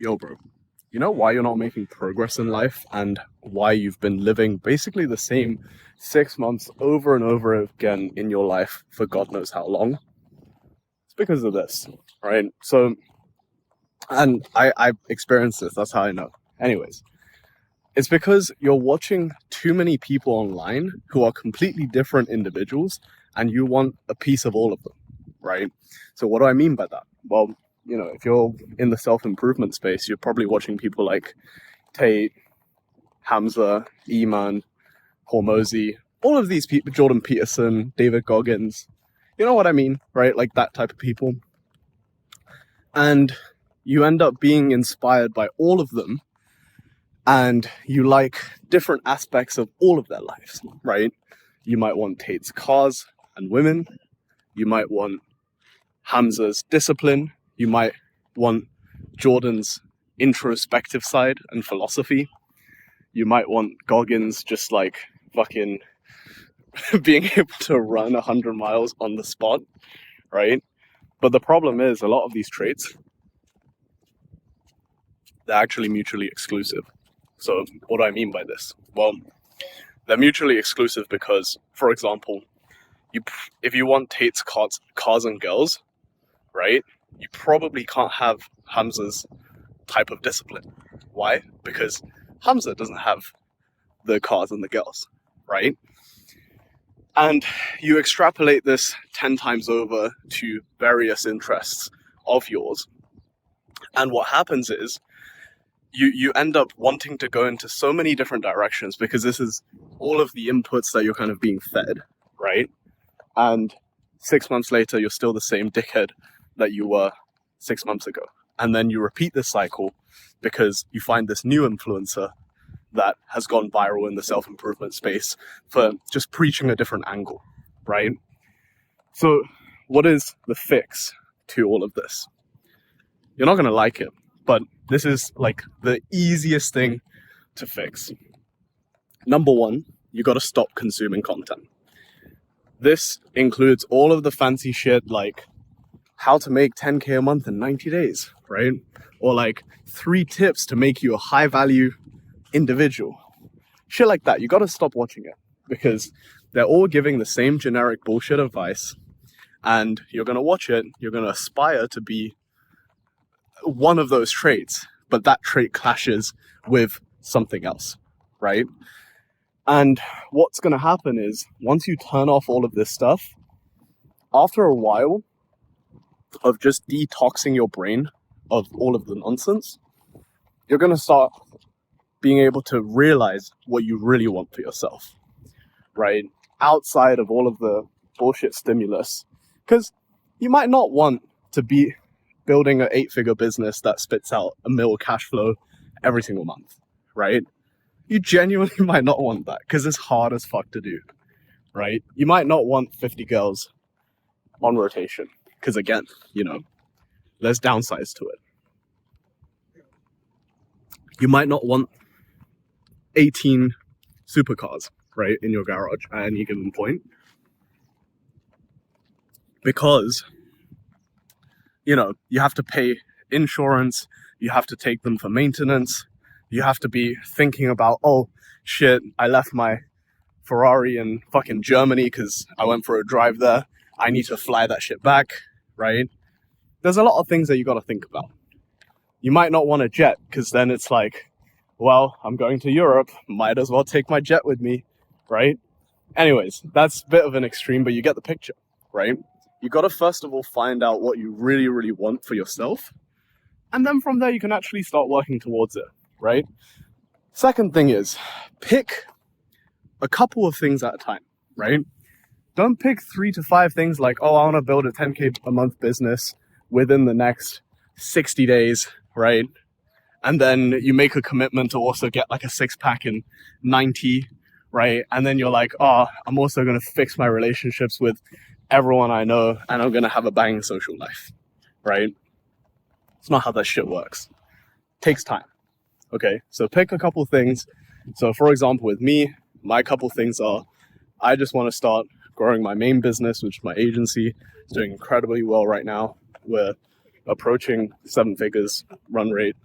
Yo, bro, you know why you're not making progress in life and why you've been living basically the same 6 months over and over again in your life for God knows how long? It's because of this, right? So, and I experienced this, that's how I know. Anyways, it's because you're watching too many people online who are completely different individuals and you want a piece of all of them, right? So, what do I mean by that? Well, if you're in the self-improvement space, you're probably watching people like Tate, Hamza, Eman, Hormozy, all of these people, Jordan Peterson, David Goggins, you know what I mean, right? Like that type of people. And you end up being inspired by all of them, and you like different aspects of all of their lives, right? You might want Tate's cars and women. You might want Hamza's discipline. You might want Jordan's introspective side and philosophy. You might want Goggins just like fucking being able to run 100 miles on the spot, right? But the problem is a lot of these traits, they're actually mutually exclusive. So what do I mean by this? Well, they're mutually exclusive because, for example, if you want Tate's cars and girls, right, you probably can't have Hamza's type of discipline. Why? Because Hamza doesn't have the cars and the girls, right? And you extrapolate this 10 times over to various interests of yours. And what happens is you end up wanting to go into so many different directions because this is all of the inputs that you're kind of being fed, right? And 6 months later, you're still the same dickhead that you were 6 months ago. And then you repeat this cycle because you find this new influencer that has gone viral in the self-improvement space for just preaching a different angle, right? So what is the fix to all of this? You're not going to like it, but this is like the easiest thing to fix. Number one, you got to stop consuming content. This includes all of the fancy shit like how to make 10K a month in 90 days, right? Or like 3 tips to make you a high value individual. Shit like that. You got to stop watching it because they're all giving the same generic bullshit advice, and you're going to watch it. You're going to aspire to be one of those traits, but that trait clashes with something else, right? And what's going to happen is once you turn off all of this stuff, after a while of just detoxing your brain of all of the nonsense, you're going to start being able to realize what you really want for yourself, right? Outside of all of the bullshit stimulus. Because you might not want to be building an 8-figure business that spits out $1 million cash flow every single month, right? You genuinely might not want that because it's hard as fuck to do, right? You might not want 50 girls on rotation because, again, there's downsides to it. You might not want 18 supercars, right, in your garage at any given point because, you have to pay insurance, you have to take them for maintenance, you have to be thinking about, oh, shit, I left my Ferrari in fucking Germany because I went for a drive there. I need to fly that shit back, right? There's a lot of things that you got to think about. You might not want a jet because then it's like, well, I'm going to Europe, might as well take my jet with me, right? Anyways, that's a bit of an extreme, but you get the picture, right? You got to first of all find out what you really, really want for yourself. And then from there, you can actually start working towards it, right? Second thing is, pick a couple of things at a time, right? Don't pick 3 to 5 things like, oh, I want to build a 10K a month business within the next 60 days, right? And then you make a commitment to also get like a 6-pack in 90, right? And then you're like, oh, I'm also going to fix my relationships with everyone I know and I'm going to have a banging social life, right? It's not how that shit works. It takes time, okay? So pick a couple things. So for example, with me, my couple things are, I just want to start growing my main business, which is my agency. It's doing incredibly well right now. We're approaching 7 figures run rate.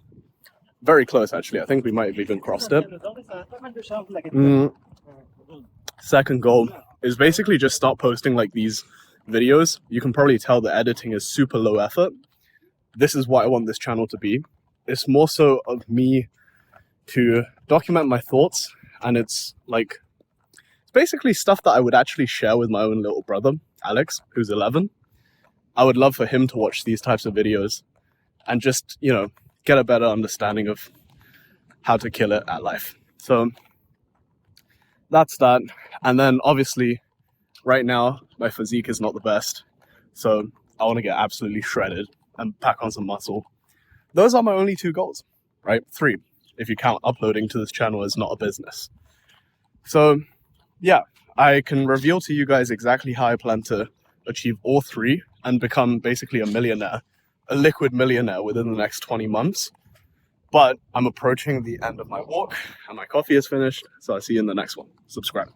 Very close, actually. I think we might have even crossed it. Second goal is basically just start posting like these videos. You can probably tell the editing is super low effort. This is what I want this channel to be. It's more so of me to document my thoughts, and it's basically stuff that I would actually share with my own little brother, Alex, who's 11. I would love for him to watch these types of videos and just, you know, get a better understanding of how to kill it at life. So that's that. And then obviously right now my physique is not the best, so I want to get absolutely shredded and pack on some muscle. Those are my only 2 goals, right? 3 if you count uploading to this channel as not a business. So yeah, I can reveal to you guys exactly how I plan to achieve all 3 and become basically a millionaire, a liquid millionaire within the next 20 months. But I'm approaching the end of my walk and my coffee is finished, so I'll see you in the next one. Subscribe.